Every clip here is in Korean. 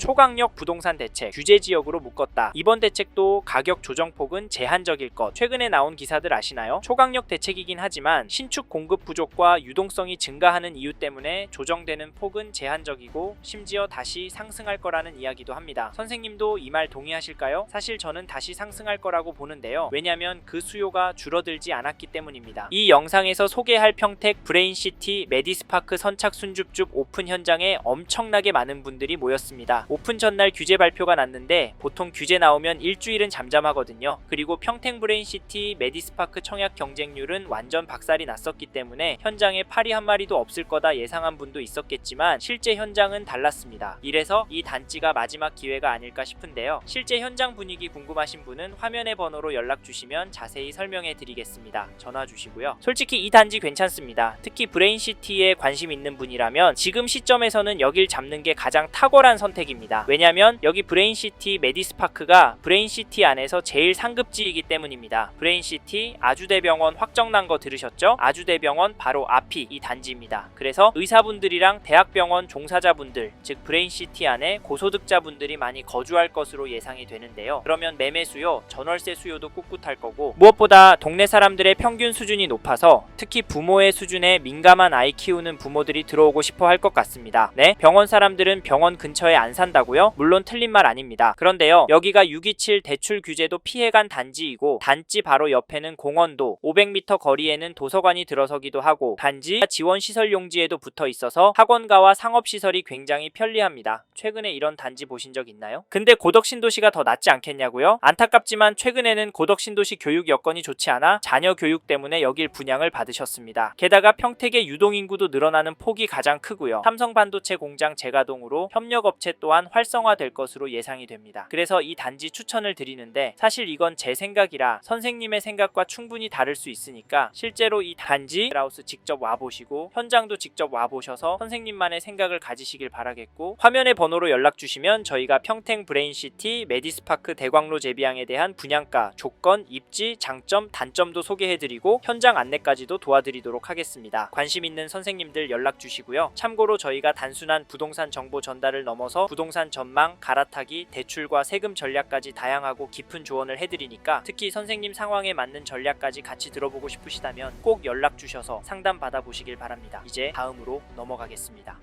초강력 부동산 대책, 규제지역으로 묶었다. 이번 대책도 가격 조정폭은 제한적일 것. 최근에 나온 기사들 아시나요? 초강력 대책이긴 하지만 신축 공급 부족과 유동성이 증가하는 이유 때문에 조정되는 폭은 제한적이고 심지어 다시 상승할 거라는 이야기도 합니다. 선생님도 이 말 동의하실까요? 사실 저는 다시 상승할 거라고 보는데요. 왜냐면 그 수요가 줄어들지 않았기 때문입니다. 이 영상에서 소개할 평택 브레인시티 메디스파크 선착순 줍줍 오픈 현장에 엄청나게 많은 분들이 모였습니다. 오픈 전날 규제 발표가 났는데 보통 규제 나오면 일주일은 잠잠하거든요. 그리고 평택 브레인시티 메디스파크 청약 경쟁률은 완전 박살이 났었기 때문에 현장에 파리 한 마리도 없을 거다 예상한 분도 있었겠지만 실제 현장은 달랐습니다. 이래서 이 단지가 마지막 기회가 아닐까 싶은데요. 실제 현장 분위기 궁금하신 분은 화면의 번호로 연락 주시면 자세히 설명해 드리겠습니다. 전화 주시고요. 솔직히 이 단지 괜찮습니다. 특히 브레인시티에 관심 있는 분이라면 지금 시점에서는 여길 잡는 게 가장 탁월한 선택입니다. 왜냐면 여기 브레인시티 메디스파크가 브레인시티 안에서 제일 상급지이기 때문입니다. 브레인시티 아주대병원 확정난 거 들으셨죠? 아주대병원 바로 앞이 이 단지입니다. 그래서 의사분들이랑 대학병원 종사자분들, 즉 브레인시티 안에 고소득자분들이 많이 거주할 것으로 예상이 되는데요. 그러면 매매 수요, 전월세 수요도 꿋꿋할 거고 무엇보다 동네 사람들의 평균 수준이 높아서 특히 부모의 수준에 민감한 아이 키우는 부모들이 들어오고 싶어 할 것 같습니다. 네? 병원 사람들은 병원 근처에 안 산다고요? 물론 틀린 말 아닙니다. 그런데요, 여기가 627 대출 규제도 피해간 단지이고 단지 바로 옆에는 공원도 500m 거리에는 도서관이 들어서기도 하고 단지 지원 시설 용지에도 붙어 있어서 학원가와 상업시설이 굉장히 편리합니다. 최근에 이런 단지 보신 적 있나요? 근데 고덕신도시가 더 낫지 않겠냐고요? 안타깝지만 최근에는 고덕신도시 교육 여건이 좋지 않아 자녀 교육 때문에 여길 분양을 받으셨습니다. 게다가 평택의 유동인구도 늘어나는 폭이 가장 크고요. 삼성반도체 공장 재가동으로 협력업체 또한 활성화될 것으로 예상이 됩니다. 그래서 이 단지 추천을 드리는데 사실 이건 제 생각이라 선생님의 생각과 충분히 다를 수 있으니까 실제로 이 단지 하우스 직접 와보시고 현장도 직접 와보셔서 선생님만의 생각을 가지시길 바라겠고 화면의 번호로 연락 주시면 저희가 평택 브레인시티 메디스파크 대광로 제비항에 대한 분양가, 조건, 입지, 장점, 단점도 소개해드리고 현장 안내까지도 도와드리도록 하겠습니다. 관심 있는 선생님들 연락 주시고요. 참고로 저희가 단순한 부동산 정보 전달을 넘어서 부동산 전망, 갈아타기, 대출과 세금 전략까지 다양하고 깊은 조언을 해드리니까 특히 선생님 상황에 맞는 전략까지 같이 들어보고 싶으시다면 꼭 연락 주셔서 상담 받아보시길 바랍니다. 이제 다음으로 넘어가겠습니다.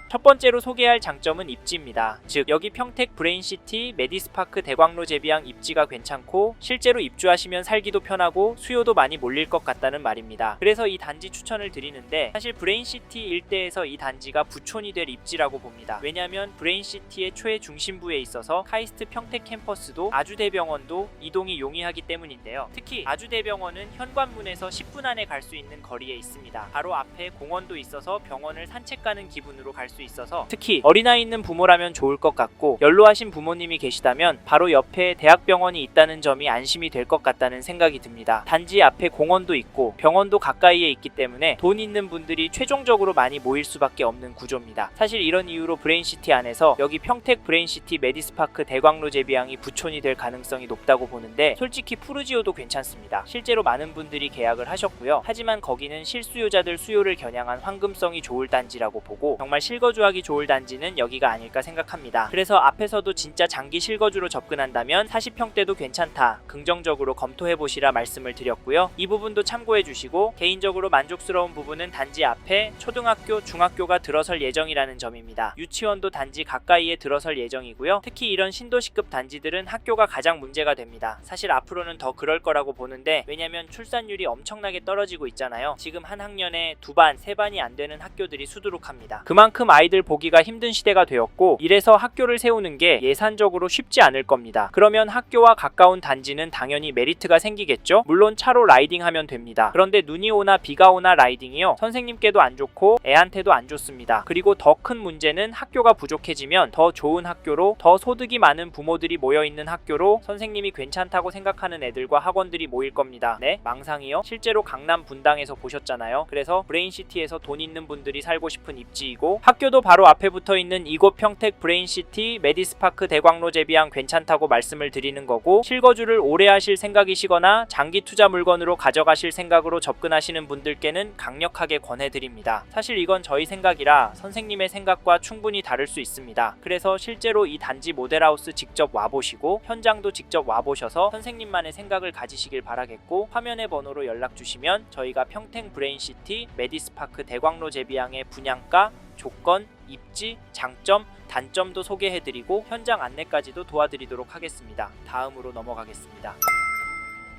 첫 번째로 소개할 장점은 입지입니다. 즉 여기 평택 브레인시티 메디스파크 대광로 제비항 입지가 괜찮고 실제로 입주하시면 살기도 편하고 수요도 많이 몰릴 것 같다는 말입니다. 그래서 이 단지 추천을 드리는데 사실 브레인시티 일대에서 이 단지가 부촌이 될 입지라고 봅니다. 왜냐면 브레인시티의 최 중심부에 있어서 카이스트 평택 캠퍼스도 아주대병원도 이동이 용이하기 때문인데요. 특히 아주대병원은 현관문에서 10분 안에 갈 수 있는 거리에 있습니다. 바로 앞에 공원도 있어서 병원을 산책 가는 기분으로 갈 수 있어서 특히 어린아이 있는 부모라면 좋을 것 같고 연로하신 부모님이 계시다면 바로 옆에 대학병원이 있다는 점이 안심이 될 것 같다는 생각이 듭니다. 단지 앞에 공원도 있고 병원도 가까이에 있기 때문에 돈 있는 분들이 최종적으로 많이 모일 수밖에 없는 구조입니다. 사실 이런 이유로 브레인시티 안에서 여기 평택 브레인시티 메디스파크 대광로 제비항이 부촌이 될 가능성이 높다고 보는데 솔직히 푸르지오도 괜찮습니다. 실제로 많은 분들이 계약을 하셨고요. 하지만 거기는 실수요자들 수요를 겨냥한 황금성이 좋을 단지라고 보고 정말 실거주하기 좋을 단지는 여기가 아닐까 생각합니다. 그래서 앞에서도 진짜 장기 실거주로 접근한다면 40평대도 괜찮다, 긍정적으로 검토해보시라 말씀을 드렸고요. 이 부분도 참고해주시고 개인적으로 만족스러운 부분은 단지 앞에 초등학교, 중학교가 들어설 예정이라는 점입니다. 유치원도 단지 가까이에 들어설 예정이고요. 특히 이런 신도시급 단지들은 학교가 가장 문제가 됩니다. 사실 앞으로는 더 그럴 거라고 보는데 왜냐면 출산율이 엄청나게 떨어지고 있잖아요. 지금 한 학년에 2반, 3반이 안 되는 학교들이 수두룩합니다. 그만큼 아이들 보기가 힘든 시대가 되었고 이래서 학교를 세우는 게 예산적으로 쉽지 않을 겁니다. 그러면 학교와 가까운 단지는 당연히 메리트가 생기겠죠? 물론 차로 라이딩하면 됩니다. 그런데 눈이 오나 비가 오나 라이딩이요, 선생님께도 안 좋고 애한테도 안 좋습니다. 그리고 더 큰 문제는 학교가 부족해지면 더 좋은 학교로, 더 소득이 많은 부모들이 모여있는 학교로 선생님이 괜찮다고 생각하는 애들과 학원들이 모일 겁니다. 네? 망상이요? 실제로 강남 분당에서 보셨잖아요. 그래서 브레인시티에서 돈 있는 분들이 살고 싶은 입지이고 학교 학교도 바로 앞에 붙어있는 이곳 평택 브레인시티 메디스파크 대광로 제비항 괜찮다고 말씀을 드리는 거고, 실거주를 오래 하실 생각이시거나 장기 투자 물건으로 가져가실 생각으로 접근하시는 분들께는 강력하게 권해드립니다. 사실 이건 저희 생각이라 선생님의 생각과 충분히 다를 수 있습니다. 그래서 실제로 이 단지 모델하우스 직접 와보시고 현장도 직접 와보셔서 선생님만의 생각을 가지시길 바라겠고, 화면의 번호로 연락주시면 저희가 평택 브레인시티 메디스파크 대광로 제비항의 분양가, 조건, 입지, 장점, 단점도 소개해드리고 현장 안내까지도 도와드리도록 하겠습니다. 다음으로 넘어가겠습니다.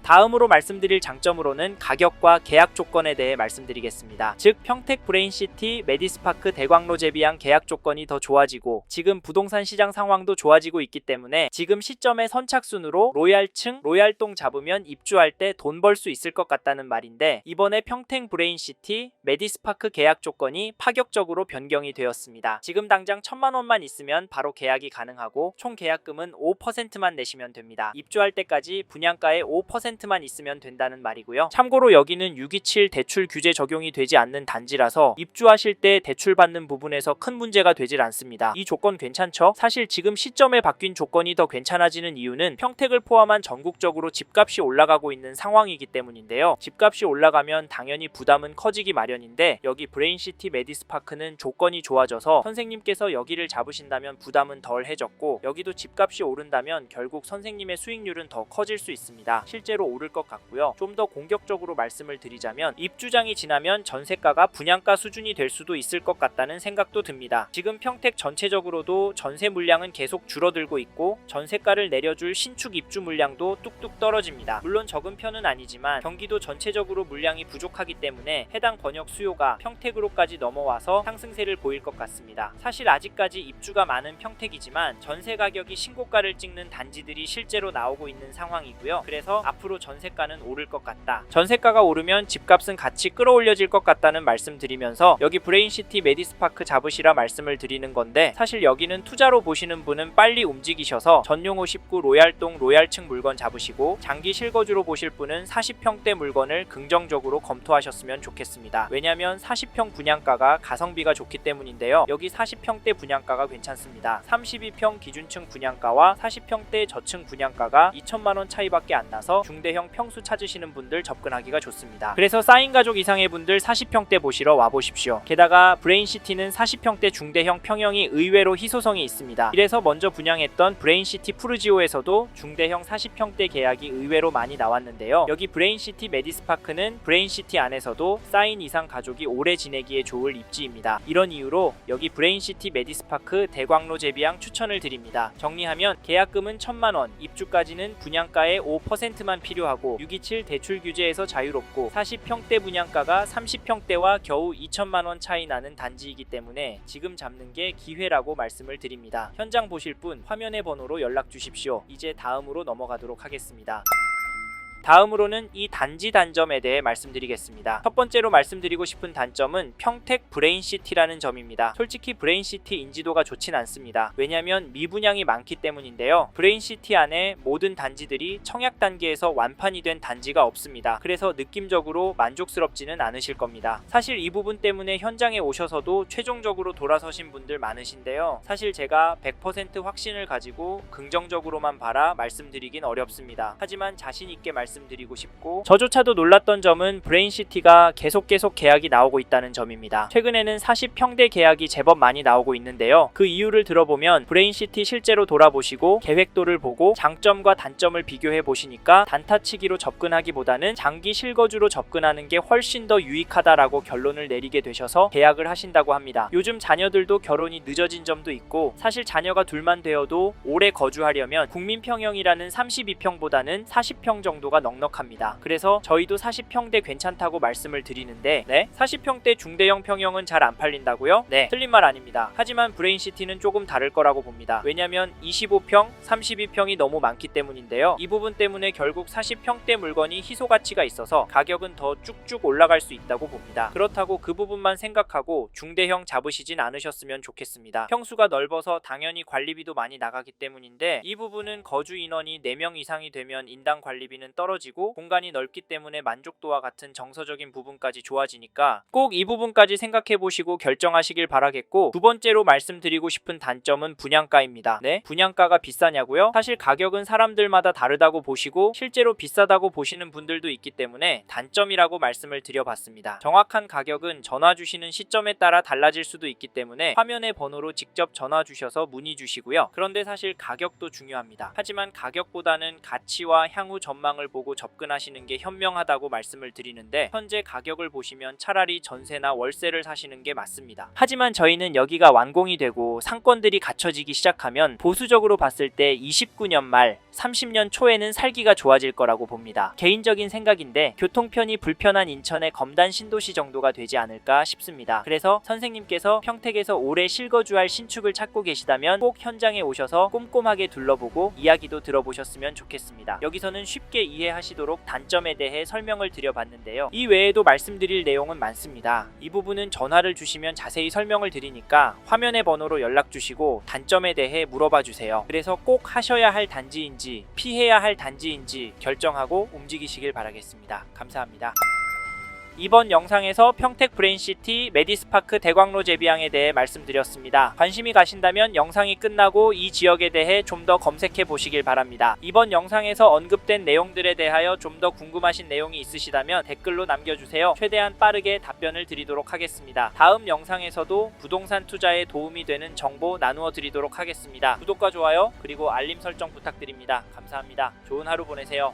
다음으로 말씀드릴 장점으로는 가격과 계약 조건에 대해 말씀드리겠습니다. 즉 평택 브레인시티 메디스파크 대광로 제비항 계약 조건이 더 좋아지고 지금 부동산 시장 상황도 좋아지고 있기 때문에 지금 시점에 선착순으로 로얄층, 로얄동 잡으면 입주할 때 돈 벌 수 있을 것 같다는 말인데, 이번에 평택 브레인시티 메디스파크 계약 조건이 파격적으로 변경이 되었습니다. 지금 당장 1000만원만 있으면 바로 계약이 가능하고 총 계약금은 5%만 내시면 됩니다. 입주할 때까지 분양가의 5%만 있으면 된다는 말이고요. 참고로 여기는 627 대출 규제 적용이 되지 않는 단지라서 입주하실 때 대출 받는 부분에서 큰 문제가 되질 않습니다. 이 조건 괜찮죠? 사실 지금 시점에 바뀐 조건이 더 괜찮아지는 이유는 평택을 포함한 전국적으로 집값이 올라가고 있는 상황이기 때문인데요. 집값이 올라가면 당연히 부담은 커지기 마련인데, 여기 브레인시티 메디스파크는 조건이 좋아져서 선생님께서 여기를 잡으신다면 부담은 덜해졌고, 여기도 집값이 오른다면 결국 선생님의 수익률은 더 커질 수 있습니다. 실제로 오를 것 같고요. 좀 더 공격적으로 말씀을 드리자면 입주장이 지나면 전세가가 분양가 수준이 될 수도 있을 것 같다는 생각도 듭니다. 지금 평택 전체적으로도 전세 물량은 계속 줄어들고 있고 전세가를 내려줄 신축 입주 물량도 뚝뚝 떨어집니다. 물론 적은 편은 아니지만 경기도 전체적으로 물량이 부족하기 때문에 해당 번역 수요가 평택으로까지 넘어와서 상승세를 보일 것 같습니다. 사실 아직까지 입주가 많은 평택이지만 전세 가격이 신고가를 찍는 단지들이 실제로 나오고 있는 상황이고요. 그래서 앞으로 전세가는 오를 것 같다. 전세가가 오르면 집값은 같이 끌어올려질 것 같다는 말씀 드리면서 여기 브레인시티 메디스파크 잡으시라 말씀을 드리는 건데, 사실 여기는 투자로 보시는 분은 빨리 움직이셔서 전용 59 로얄동 로얄층 물건 잡으시고 장기 실거주로 보실 분은 40평대 물건을 긍정적으로 검토하셨으면 좋겠습니다. 왜냐면 40평 분양가가 가성비가 좋기 때문인데요. 여기 40평대 분양가가 괜찮습니다. 32평 기준층 분양가와 40평대 저층 분양가가 2천만원 차이밖에 안 나서 중대형 평수 찾으시는 분들 접근하기가 좋습니다. 그래서 쌓인 가족 이상의 분들 40평대 보시러 와보십시오. 게다가 브레인시티는 40평대 중대형 평형이 의외로 희소성이 있습니다. 이래서 먼저 분양했던 브레인시티 푸르지오에서도 중대형 40평대 계약이 의외로 많이 나왔는데요. 여기 브레인시티 메디스파크는 브레인시티 안에서도 쌓인 이상 가족이 오래 지내기에 좋을 입지입니다. 이런 이유로 여기 브레인시티 메디스파크 대광로 제비항 추천을 드립니다. 정리하면 계약금은 1000만원, 입주까지는 분양가의 5%만 필요하고 627 대출 규제에서 자유롭고 40평대 분양가가 30평대와 겨우 2천만원 차이 나는 단지이기 때문에 지금 잡는 게 기회라고 말씀을 드립니다. 현장 보실 분 화면의 번호로 연락 주십시오. 이제 다음으로 넘어가도록 하겠습니다. 다음으로는 이 단지 단점에 대해 말씀드리겠습니다. 첫 번째로 말씀드리고 싶은 단점은 평택 브레인시티라는 점입니다. 솔직히 브레인시티 인지도가 좋진 않습니다. 왜냐면 미분양이 많기 때문인데요. 브레인시티 안에 모든 단지들이 청약 단계에서 완판이 된 단지가 없습니다. 그래서 느낌적으로 만족스럽지는 않으실 겁니다. 사실 이 부분 때문에 현장에 오셔서도 최종적으로 돌아서신 분들 많으신데요. 사실 제가 100% 확신을 가지고 긍정적으로만 바라 말씀드리긴 어렵습니다. 하지만 자신있게 말씀드리고 싶고, 저조차도 놀랐던 점은 브레인시티가 계속 계약이 나오고 있다는 점입니다. 최근에는 40평대 계약이 제법 많이 나오고 있는데요. 그 이유를 들어보면 브레인시티 실제로 돌아보시고 계획도를 보고 장점과 단점을 비교해 보시니까 단타치기로 접근하기보다는 장기 실거주로 접근하는 게 훨씬 더 유익하다라고 결론을 내리게 되셔서 계약을 하신다고 합니다. 요즘 자녀들도 결혼이 늦어진 점도 있고, 사실 자녀가 둘만 되어도 오래 거주하려면 국민평형이라는 32평보다는 40평 정도가 넉넉합니다. 그래서 저희도 40평대 괜찮다고 말씀을 드리는데, 네? 40평대 중대형 평형은 잘 안 팔린다고요? 네, 틀린 말 아닙니다. 하지만 브레인시티는 조금 다를 거라고 봅니다. 왜냐면 25평, 32평이 너무 많기 때문인데요. 이 부분 때문에 결국 40평대 물건이 희소 가치가 있어서 가격은 더 쭉쭉 올라갈 수 있다고 봅니다. 그렇다고 그 부분만 생각하고 중대형 잡으시진 않으셨으면 좋겠습니다. 평수가 넓어서 당연히 관리비도 많이 나가기 때문인데, 이 부분은 거주 인원이 4명 이상이 되면 인당 관리비는 떨어지기 떨어지고 공간이 넓기 때문에 만족도와 같은 정서적인 부분까지 좋아지니까 꼭 이 부분까지 생각해 보시고 결정하시길 바라겠고, 두 번째로 말씀드리고 싶은 단점은 분양가입니다. 네? 분양가가 비싸냐고요? 사실 가격은 사람들마다 다르다고 보시고 실제로 비싸다고 보시는 분들도 있기 때문에 단점이라고 말씀을 드려봤습니다. 정확한 가격은 전화 주시는 시점에 따라 달라질 수도 있기 때문에 화면의 번호로 직접 전화 주셔서 문의 주시고요. 그런데 사실 가격도 중요합니다. 하지만 가격보다는 가치와 향후 전망을 보고 접근하시는 게 현명하다고 말씀을 드리는데, 현재 가격을 보시면 차라리 전세나 월세를 사시는 게 맞습니다. 하지만 저희는 여기가 완공이 되고 상권들이 갖춰지기 시작하면 보수적으로 봤을 때 29년 말 30년 초에는 살기가 좋아질 거라고 봅니다. 개인적인 생각인데 교통편이 불편한 인천의 검단 신도시 정도가 되지 않을까 싶습니다. 그래서 선생님께서 평택에서 오래 실거주할 신축을 찾고 계시다면 꼭 현장에 오셔서 꼼꼼하게 둘러보고 이야기도 들어보셨으면 좋겠습니다. 여기서는 쉽게 이해하시도록 단점에 대해 설명을 드려봤는데요. 이 외에도 말씀드릴 내용은 많습니다. 이 부분은 전화를 주시면 자세히 설명을 드리니까 화면의 번호로 연락 주시고 단점에 대해 물어봐 주세요. 그래서 꼭 하셔야 할 단지인지 피해야 할 단지인지 결정하고 움직이시길 바라겠습니다. 감사합니다. 이번 영상에서 평택 브레인시티 메디스파크 대광로 재비양에 대해 말씀드렸습니다. 관심이 가신다면 영상이 끝나고 이 지역에 대해 좀 더 검색해 보시길 바랍니다. 이번 영상에서 언급된 내용들에 대하여 좀 더 궁금하신 내용이 있으시다면 댓글로 남겨주세요. 최대한 빠르게 답변을 드리도록 하겠습니다. 다음 영상에서도 부동산 투자에 도움이 되는 정보 나누어 드리도록 하겠습니다. 구독과 좋아요 그리고 알림 설정 부탁드립니다. 감사합니다. 좋은 하루 보내세요.